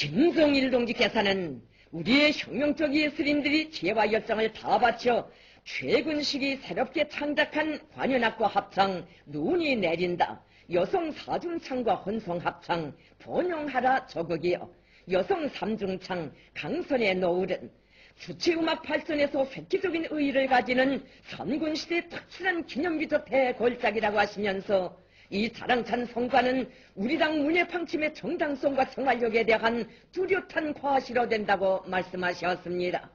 김종일 동지께서는 우리의 혁명적 예술인들이 지혜와 열정을 다 바쳐 최근 시기 새롭게 창작한 관현악과 합창 눈이 내린다, 여성 사중창과 혼성 합창 번영하라 저극이여, 여성 삼중창 강선의 노을은 주체음악 발전에서 획기적인 의의를 가지는 선군시대의 특출한 기념비적 대골작이라고 하시면서 이 자랑찬 성과는 우리 당 문예방침의 정당성과 생활력에 대한 뚜렷한 과시로 된다고 말씀하셨습니다.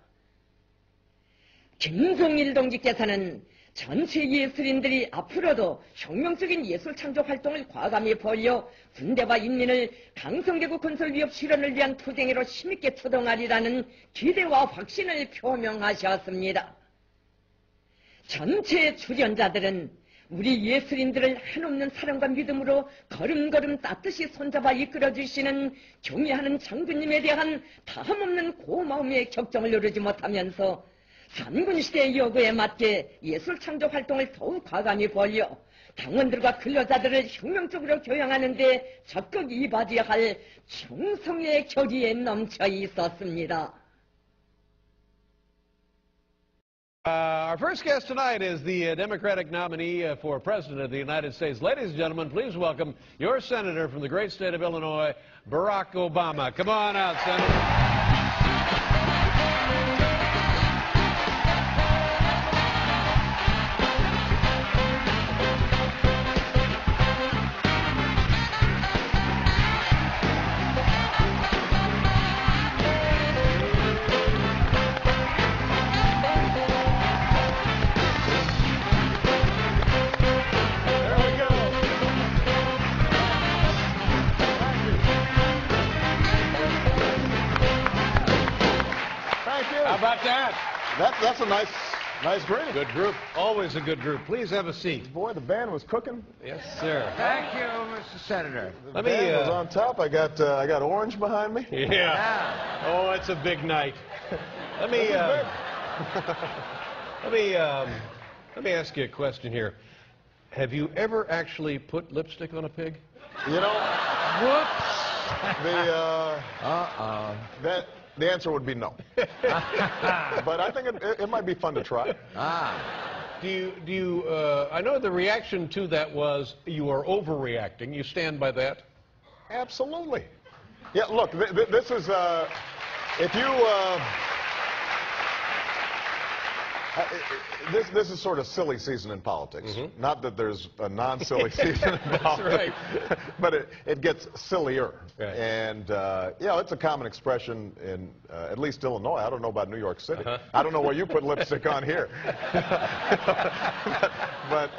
김종일 동지께서는 전체 예술인들이 앞으로도 혁명적인 예술 창조 활동을 과감히 벌여 군대와 인민을 강성개국 건설 위협 실현을 위한 투쟁으로 힘있게 추동하리라는 기대와 확신을 표명하셨습니다. 전체 출연자들은 우리 예술인들을 한없는 사랑과 믿음으로 걸음걸음 따뜻이 손잡아 이끌어주시는 경애하는 장군님에 대한 다함없는 고마움의 격정을 누르지 못하면서 삼군시대의 요구에 맞게 예술 창조 활동을 더욱 과감히 벌여 당원들과 근로자들을 혁명적으로 교양하는 데 적극 이바지할 충성의 결의에 넘쳐 있었습니다. Our first guest tonight is the Democratic nominee for President of the United States. Ladies and gentlemen, please welcome your Senator from the great state of Illinois, Barack Obama. Come on out, Senator. How about that? That's a nice greeting. Good group. Always a good group. Please have a seat. Boy, the band was cooking. Yes, sir. Thank you, Mr. Senator. The band was on top. I got orange behind me. Yeah. Oh, it's a big night. Let me let me ask you a question here. Have you ever actually put lipstick on a pig? You know, whoops. The answer would be no. But I think it might be fun to try. Do you I know the reaction to that was you are overreacting. You stand by that? Absolutely. Yeah, look, this is, if you, this is sort of silly season in politics. Mm-hmm. Not that there's a non-silly season in politics, right. But it gets sillier. Right. And, you know, it's a common expression in at least Illinois. I don't know about New York City. I don't know where you put lipstick on here. but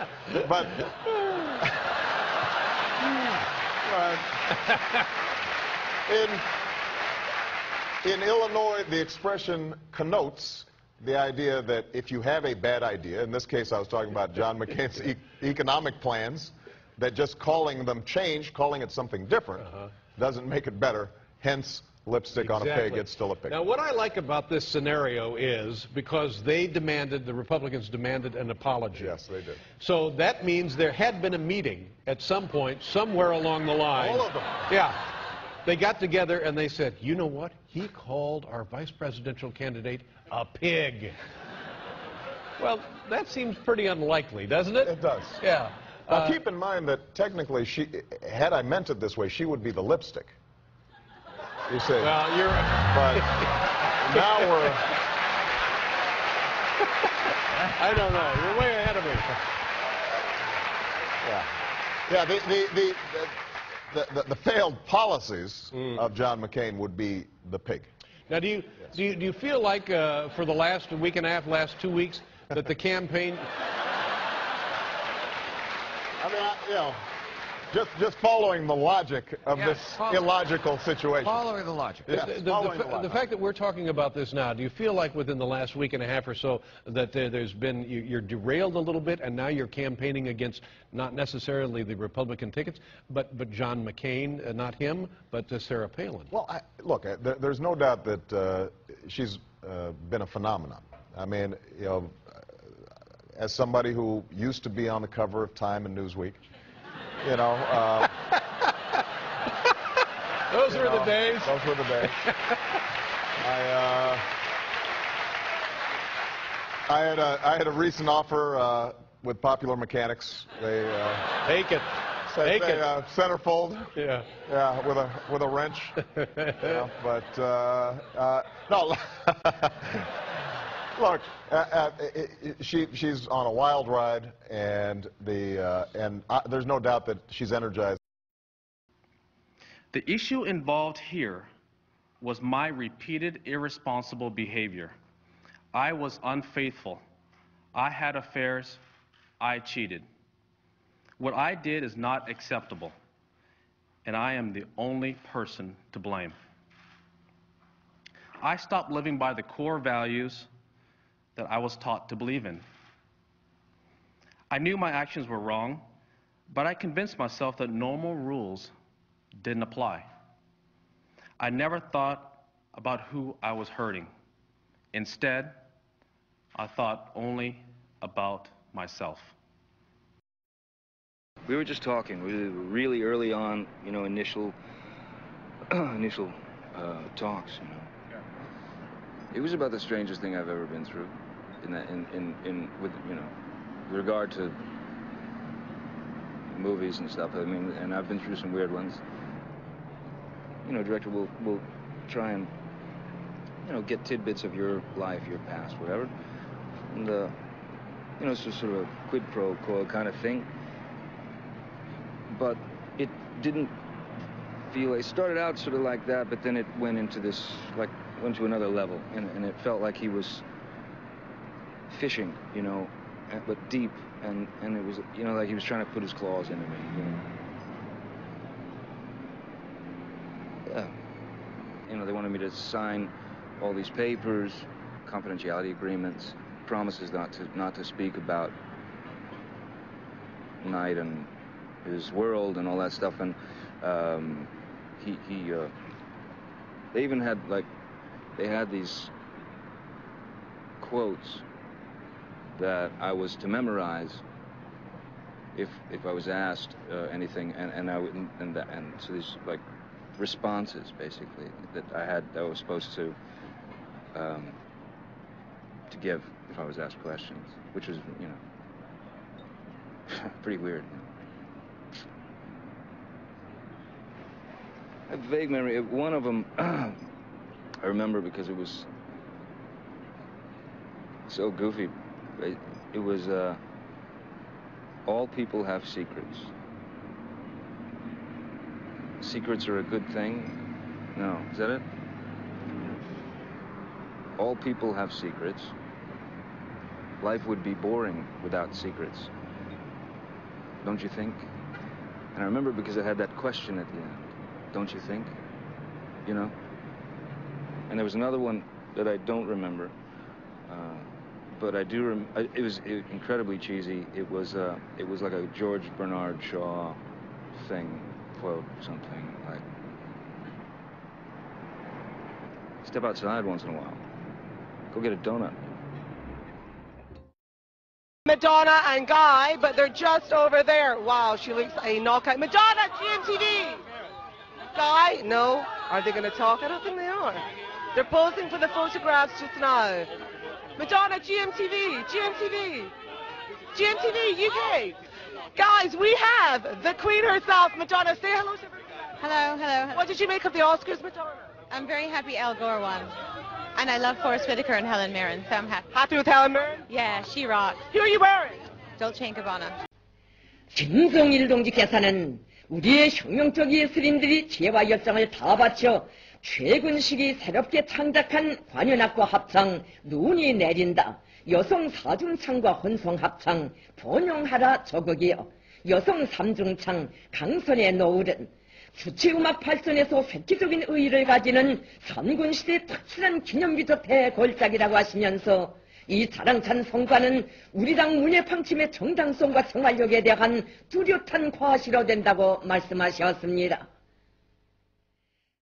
in Illinois, the expression connotes the idea that if you have a bad idea, in this case I was talking about John McCain's economic plans, that just calling them change, calling it something different, doesn't make it better, hence lipstick on a pig, it's still a pig. Now what I like about this scenario is because they demanded, the Republicans demanded an apology. Yes, they did. So that means there had been a meeting at some point, somewhere along the line. All of them. Yeah. They got together and they said, you know what? He called our vice presidential candidate a pig. Well, that seems pretty unlikely, doesn't it? It does. Yeah. Now, keep in mind that technically, had I meant it this way, she would be the lipstick. You see. Well, you're... But now we're... I don't know. You're way ahead of me. Yeah. Yeah, the failed policies of John McCain would be the pig. Now, do you feel like for the last week and a half, last 2 weeks, that the campaign... I mean, you know, just following the logic of this illogical situation. Following the logic. Yes, the fact that we're talking about this now, do you feel like within the last week and a half or so that there's been, you're derailed a little bit and now you're campaigning against not necessarily the Republican tickets, but John McCain, not him, but Sarah Palin? Well, look, there's no doubt that she's been a phenomenon. I mean, you know, as somebody who used to be on the cover of Time and Newsweek, you know. Those were the days. Those were the days. I had a recent offer with Popular Mechanics. They Take it. Take it. Centerfold. Yeah. Yeah, with a wrench. Yeah, but no. Look, she's on a wild ride, and there's no doubt that she's energized. The issue involved here was my repeated irresponsible behavior. I was unfaithful. I had affairs. I cheated. What I did is not acceptable, and I am the only person to blame. I stopped living by the core values that I was taught to believe in. I knew my actions were wrong, but I convinced myself that normal rules didn't apply. I never thought about who I was hurting. Instead, I thought only about myself. We were just talking. We were really early on, you know, initial talks. You know, it was about the strangest thing I've ever been through, with you know, with regard to movies and stuff. I mean, and I've been through some weird ones. You know, director will try and, you know, get tidbits of your life, your past, whatever, and you know, it's just sort of a quid pro quo kind of thing. But it didn't feel, it started out sort of like that, but then it went into this, like, went to another level, and it felt like he was fishing, you know, but deep, and it was, you know, like he was trying to put his claws into me, you know. Yeah. You know, they wanted me to sign all these papers, confidentiality agreements, promises not to speak about Knight and his world and all that stuff, and they even had, like, they had these quotes that I was to memorize if I was asked anything, and so these, like, responses basically that I was supposed to give if I was asked questions, which was, you know, pretty weird. I have a vague memory. One of them, I remember because it was so goofy. It was, all people have secrets. Secrets are a good thing? No, is that it? All people have secrets. Life would be boring without secrets. Don't you think? And I remember because I had that question at the end. Don't you think? You know? And there was another one that I don't remember, but I do it was incredibly cheesy. It was like a George Bernard Shaw thing, quote, something like, step outside once in a while. Go get a donut. Madonna and Guy, but they're just over there. Wow, she looks a knockout. Madonna, GMTV! Guy? No. Are they going to talk? I don't think they are. They're posing for the photographs just now. Madonna, GMTV, GMTV, GMTV, UK. Guys, we have the Queen herself, Madonna. Say hello to everybody. Hello, hello. What did you make of the Oscars, Madonna? I'm very happy Al Gore won. And I love Forrest Whitaker and Helen Mirren, so I'm happy. Happy with Helen Mirren? Yeah, she rocks. Who are you wearing? Dolce & Gabbana. 김성일 동지께서는 우리의 혁명적 예술인들이 지혜와 열정을 다 바쳐 최근 시기 새롭게 창작한 관현악과 합창 눈이 내린다. 여성 사중창과 혼성 합창 번영하라 저극이여. 여성 삼중창 강선의 노을은 주체음악 발전에서 획기적인 의의를 가지는 선군시대의 특출한 기념비적 대골작이라고 하시면서 이 자랑찬 성과는 우리 당 문예방침의 정당성과 생활력에 대한 뚜렷한 과시로 된다고 말씀하셨습니다.